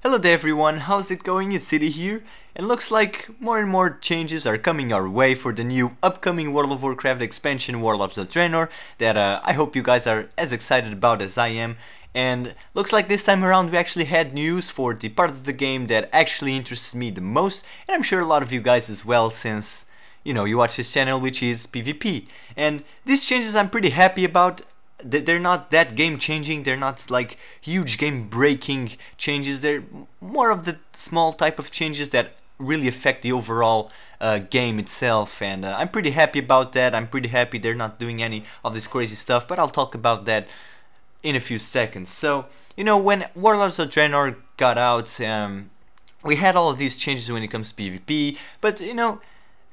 Hello there everyone, how's it going? It's Deedee here, and looks like more and more changes are coming our way for the new upcoming World of Warcraft expansion Warlords of Draenor that I hope you guys are as excited about as I am. And looks like this time around we actually had news for the part of the game that actually interests me the most, and I'm sure a lot of you guys as well, since you know you watch this channel, which is PvP. And these changes I'm pretty happy about. They're not that game changing, they're not like huge game breaking changes, they're more of the small type of changes that really affect the overall game itself, and I'm pretty happy about that. I'm pretty happy they're not doing any of this crazy stuff, but I'll talk about that in a few seconds. So, you know, when Warlords of Draenor got out, we had all of these changes when it comes to PvP, but you know,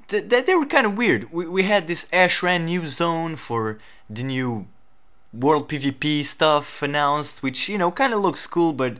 they were kind of weird. We had this Ashran new zone for the new World PvP stuff announced, which, you know, kind of looks cool, but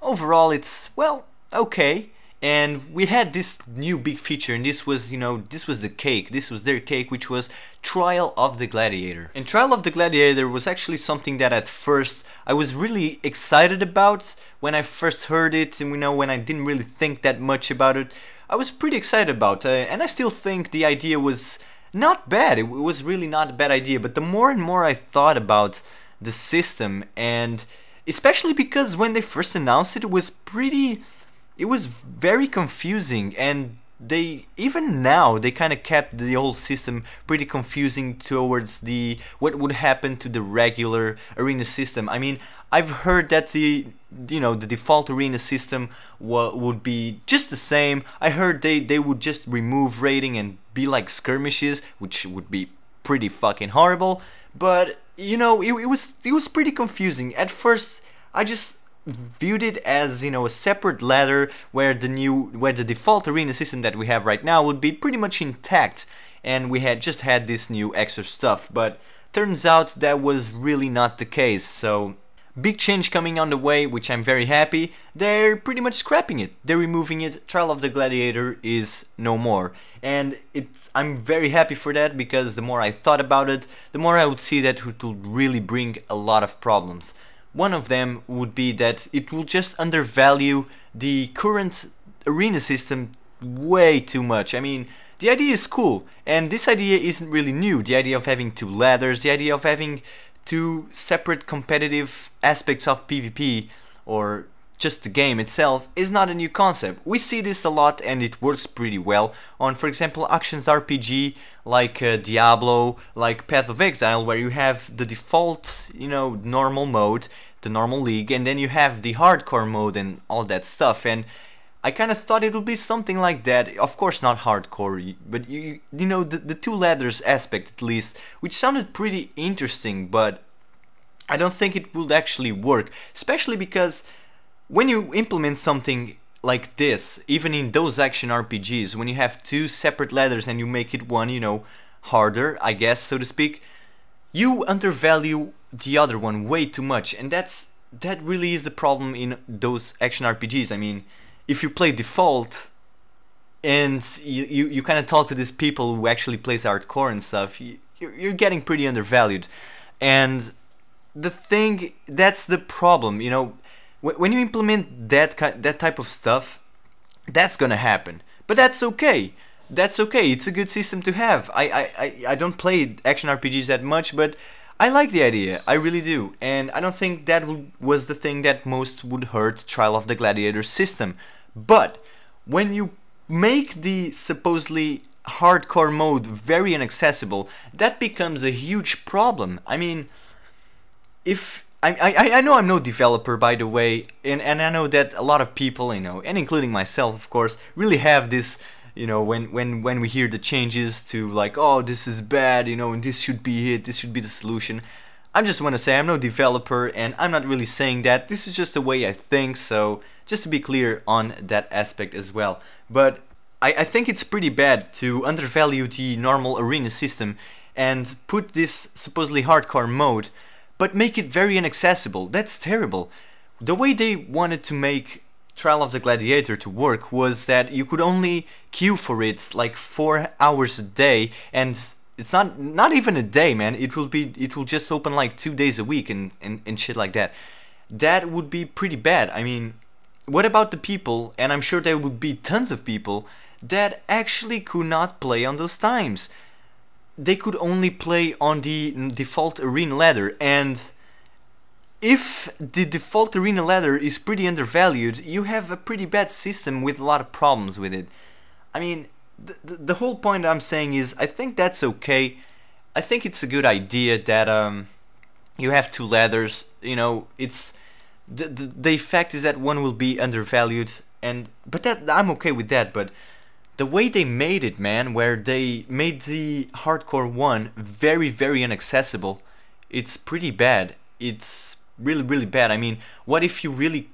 overall it's, well, okay. And we had this new big feature, and this was, you know, this was the cake, this was their cake, which was Trial of the Gladiator. And Trial of the Gladiator was actually something that at first I was really excited about when I first heard it, and you know, when I didn't really think that much about it, I was pretty excited about it, and I still think the idea was not bad. It was really not a bad idea, but the more and more I thought about the system, and especially because when they first announced it, it was very confusing, and even now they kind of kept the whole system pretty confusing towards what would happen to the regular arena system. I mean, I've heard that the default arena system would be just the same. I heard they would just remove raiding and be like skirmishes, which would be pretty fucking horrible. But you know, it was pretty confusing. At first, I just viewed it as, you know, a separate ladder where the default arena system that we have right now would be pretty much intact, and we had just had this new extra stuff. But turns out that was really not the case. So big change coming on the way, which I'm very happy. They're pretty much scrapping it. They're removing it. Trial of the Gladiator is no more. And I'm very happy for that, because the more I thought about it, the more I would see that it would really bring a lot of problems. One of them would be that it will just undervalue the current arena system way too much. I mean, the idea is cool, and this idea isn't really new. The idea of having two ladders, the idea of having two separate competitive aspects of PvP, or just the game itself, is not a new concept. We see this a lot, and it works pretty well on, for example, actions RPG like Diablo, like Path of Exile, where you have the default, you know, normal mode, the normal league, and then you have the hardcore mode and all that stuff. And I kind of thought it would be something like that. Of course not hardcore, but you know, the two ladders aspect at least, which sounded pretty interesting, but I don't think it would actually work, especially because when you implement something like this, even in those action RPGs, when you have two separate ladders and you make it one, you know, harder, I guess, so to speak, you undervalue the other one way too much, and that really is the problem in those action RPGs. I mean, if you play default and you kind of talk to these people who actually plays hardcore and stuff, you're getting pretty undervalued. And that's the problem, you know, when you implement that type of stuff, that's gonna happen. But that's okay. That's okay. It's a good system to have. I don't play action RPGs that much, but I like the idea. I really do. And I don't think that was the thing that most would hurt Trial of the Gladiator system. But when you make the supposedly hardcore mode very inaccessible, that becomes a huge problem. I mean, if I know I'm no developer, by the way, and I know that a lot of people, you know, and including myself, of course, really have this, you know, when we hear the changes to like, oh, this is bad, you know, and this should be it, this should be the solution. I just want to say I'm no developer, and I'm not really saying that. This is just the way I think, so just to be clear on that aspect as well. But I think it's pretty bad to undervalue the normal arena system and put this supposedly hardcore mode, but make it very inaccessible. That's terrible. The way they wanted to make Trial of the Gladiator to work was that you could only queue for it like 4 hours a day, and it's not even a day, man. It will just open like 2 days a week and shit like that. That would be pretty bad. I mean, what about the people, and I'm sure there would be tons of people, that actually could not play on those times? They could only play on the default arena ladder, and if the default arena ladder is pretty undervalued, you have a pretty bad system with a lot of problems with it. I mean, the whole point I'm saying is, I think that's okay. I think it's a good idea that you have two ladders. You know, it's the effect is that one will be undervalued, but that I'm okay with that. But the way they made it, man, where they made the hardcore one very, very inaccessible, it's pretty bad. It's really, really bad. I mean, what if you really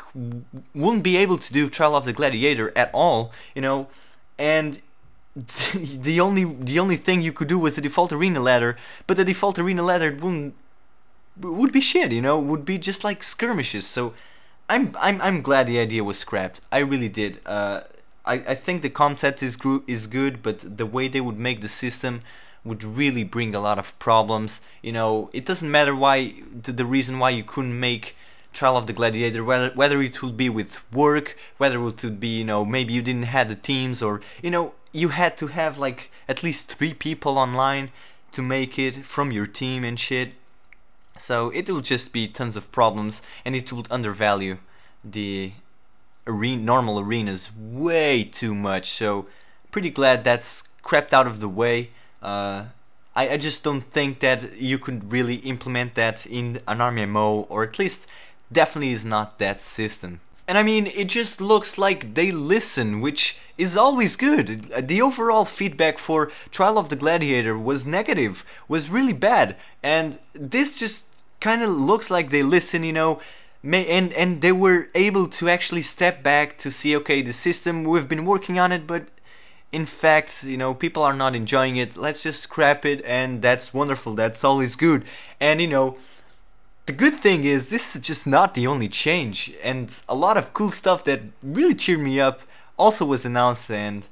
wouldn't be able to do Trial of the Gladiator at all, you know, and the only thing you could do was the default arena ladder, but the default arena ladder would be shit, you know, would be just like Skirmishes. So I'm glad the idea was scrapped. I really did. I think the concept is good, but the way they would make the system would really bring a lot of problems. You know, it doesn't matter why the reason why you couldn't make Trial of the Gladiator, whether it would be with work, whether it would be, you know, maybe you didn't have the teams, or, you know, you had to have like at least 3 people online to make it from your team and shit. So it will just be tons of problems, and it would undervalue the normal arenas way too much. So pretty glad that's crept out of the way. I just don't think that you could really implement that in an RMMO, or at least definitely is not that system. And I mean, it just looks like they listen, which is always good. The overall feedback for Trial of the Gladiator was negative, was really bad, and this just kind of looks like they listen, you know, and they were able to actually step back to see, okay, the system, we've been working on it, but in fact, you know, people are not enjoying it, let's just scrap it, and that's wonderful, that's always good. And you know, the good thing is, this is just not the only change, and a lot of cool stuff that really cheered me up also was announced, and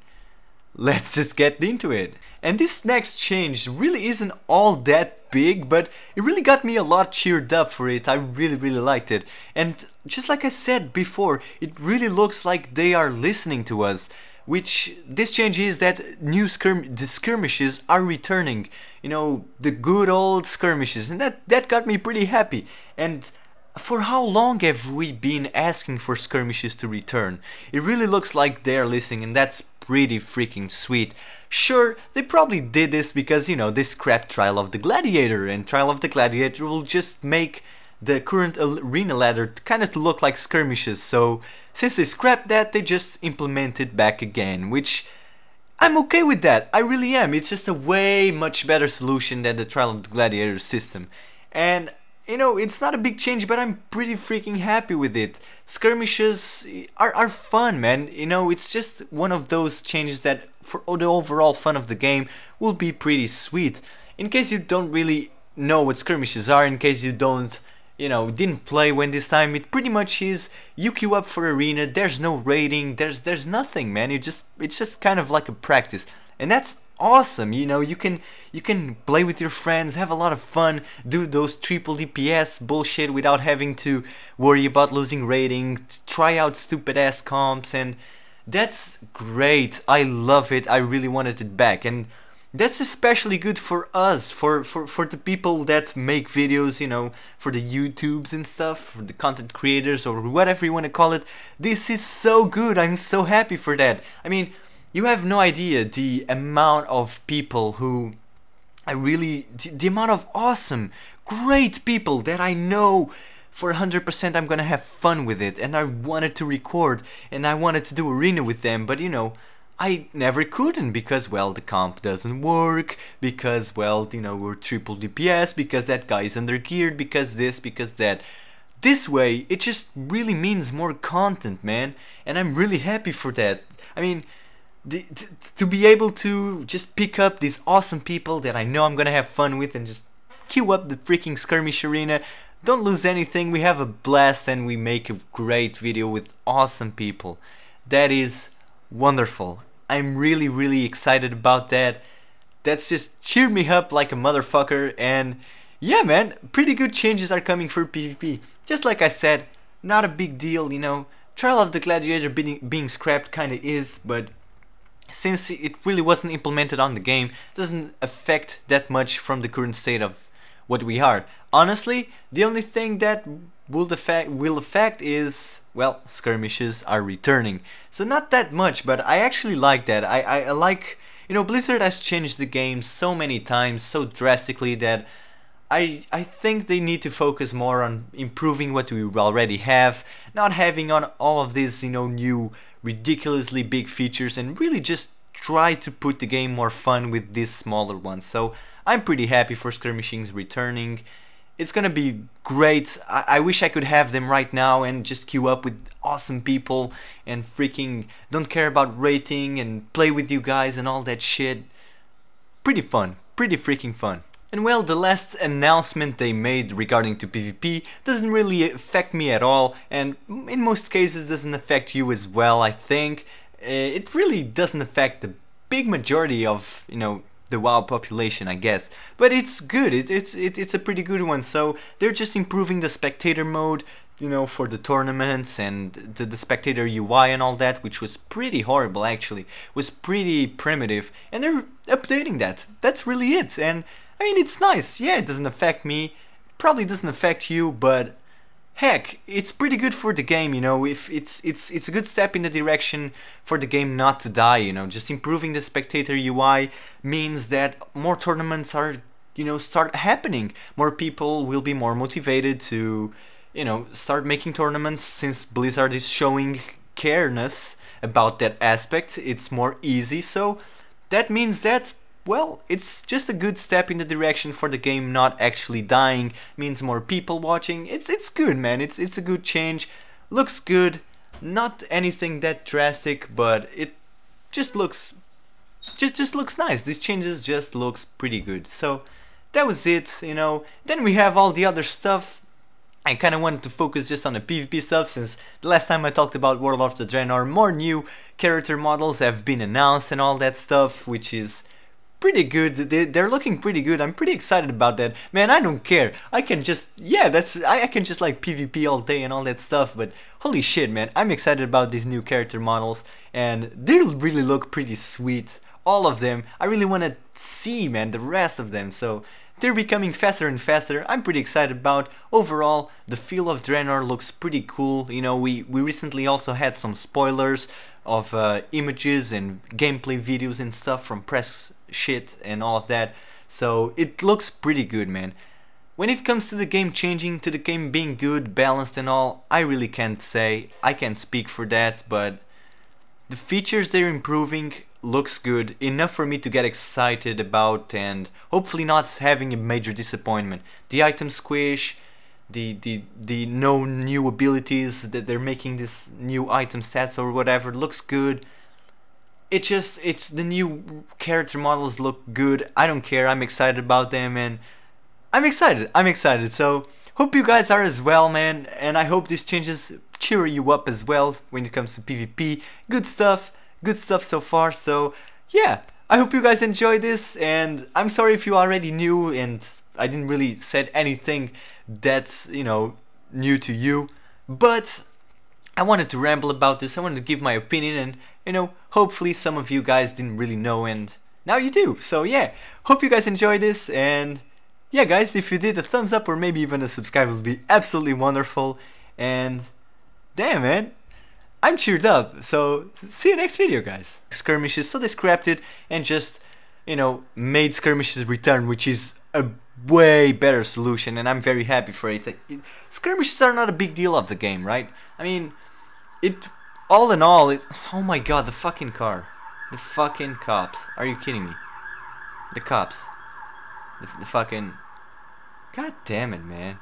let's just get into it. And this next change really isn't all that big, but it really got me a lot cheered up for it. I really, really liked it. And just like I said before, it really looks like they are listening to us. Which, this change is that the skirmishes are returning. You know, the good old skirmishes, and that got me pretty happy. And for how long have we been asking for skirmishes to return? It really looks like they're listening, and that's pretty freaking sweet. Sure, they probably did this because, you know, they scrapped Trial of the Gladiator, and Trial of the Gladiator will just make the current arena ladder kind of to look like Skirmishes. So since they scrapped that, they just implement it back again, which I'm okay with that. I really am. It's just a way much better solution than the Trial of the Gladiator system. And you know, it's not a big change, but I'm pretty freaking happy with it. Skirmishes are fun, man. You know, it's just one of those changes that for the overall fun of the game will be pretty sweet. In case you don't really know what skirmishes are, in case you don't, you know, didn't play when this time, it pretty much is you queue up for arena, there's no rating, there's nothing, man. It's just kind of like a practice. And that's awesome, you know, you can play with your friends, have a lot of fun, do those triple DPS bullshit without having to worry about losing rating, try out stupid ass comps, and that's great. I love it. I really wanted it back, and that's especially good for us, for the people that make videos, you know, for the YouTubes and stuff, for the content creators, or whatever you want to call it. This is so good. I'm so happy for that. I mean, you have no idea the amount of people who the amount of awesome, great people that I know for 100% I'm gonna have fun with it, and I wanted to record and I wanted to do arena with them, but you know, I never couldn't because, well, the comp doesn't work, because, well, you know, we're triple DPS, because that guy is undergeared, because this, because that. This way, it just really means more content, man, and I'm really happy for that. I mean, to be able to just pick up these awesome people that I know I'm gonna have fun with and just queue up the freaking skirmish arena, don't lose anything, we have a blast and we make a great video with awesome people. That is wonderful. I'm really, really excited about that. That's just cheered me up like a motherfucker, and yeah, man, pretty good changes are coming for PvP. Just like I said, not a big deal, you know. Trial of the Gladiator being scrapped kinda is, but since it really wasn't implemented on the game, it doesn't affect that much from the current state of what we are. Honestly, the only thing that will affect is, well, skirmishes are returning. So not that much, but I actually like that. I like, you know, Blizzard has changed the game so many times, so drastically, that I think they need to focus more on improving what we already have, not having on all of these, you know, new ridiculously big features, and really just try to put the game more fun with these smaller ones. So I'm pretty happy for skirmishings returning. It's gonna be great. I wish I could have them right now and just queue up with awesome people and freaking don't care about rating and play with you guys and all that shit. Pretty fun, pretty freaking fun. And well, the last announcement they made regarding to PvP doesn't really affect me at all, and in most cases doesn't affect you as well, I think. It really doesn't affect the big majority of, you know, the WoW population, I guess. But it's good, it's a pretty good one. So they're just improving the spectator mode, you know, for the tournaments, and the spectator UI and all that, which was pretty horrible actually, was pretty primitive, and they're updating that. That's really it. And I mean, it's nice. Yeah, it doesn't affect me, probably doesn't affect you, but heck, it's pretty good for the game, you know. If it's a good step in the direction for the game not to die, you know. Just improving the spectator UI means that more tournaments are, you know, start happening. More people will be more motivated to, you know, start making tournaments, since Blizzard is showing careness about that aspect. It's more easy, so that means that, well, it's just a good step in the direction for the game not actually dying. Means more people watching. It's good, man. It's a good change. Looks good. Not anything that drastic, but it just looks looks nice. These changes just looks pretty good. So that was it, you know. Then we have all the other stuff. I kind of wanted to focus just on the PvP stuff, since the last time I talked about Warlords of Draenor, more new character models have been announced and all that stuff, which is pretty good. They're looking pretty good. I'm pretty excited about that. Man, I don't care. I can just, yeah, I can just like PvP all day and all that stuff, but holy shit, man, I'm excited about these new character models, and they really look pretty sweet. All of them. I really want to see, man, the rest of them. So they're becoming faster and faster. I'm pretty excited about. Overall, the feel of Draenor looks pretty cool. You know, we recently also had some spoilers of images and gameplay videos and stuff from press shit and all of that, so it looks pretty good, man. When it comes to the game changing, to the game being good, balanced and all, I really can't say. I can't speak for that, but the features they're improving looks good, enough for me to get excited about, and hopefully not having a major disappointment. The item squish, the no new abilities that they're making, this new item stats or whatever, looks good. It's the new character models look good. I don't care. I'm excited about them, and I'm excited. So hope you guys are as well, man. And I hope these changes cheer you up as well when it comes to PvP. Good stuff so far. So yeah, I hope you guys enjoy this, and I'm sorry if you already knew and I didn't really said anything that's, you know, new to you, but I wanted to ramble about this. I wanted to give my opinion, and, you know, hopefully some of you guys didn't really know, and now you do. So yeah, hope you guys enjoyed this, and yeah guys, if you did, a thumbs up or maybe even a subscribe would be absolutely wonderful. And damn, man, I'm cheered up. So see you next video, guys. Skirmishes, so they scrapped it and just, you know, made skirmishes return, which is a way better solution, and I'm very happy for it. Skirmishes are not a big deal of the game, right? I mean, all in all, oh my god, the fucking car. The fucking cops. Are you kidding me? The cops. The fucking... God damn it, man.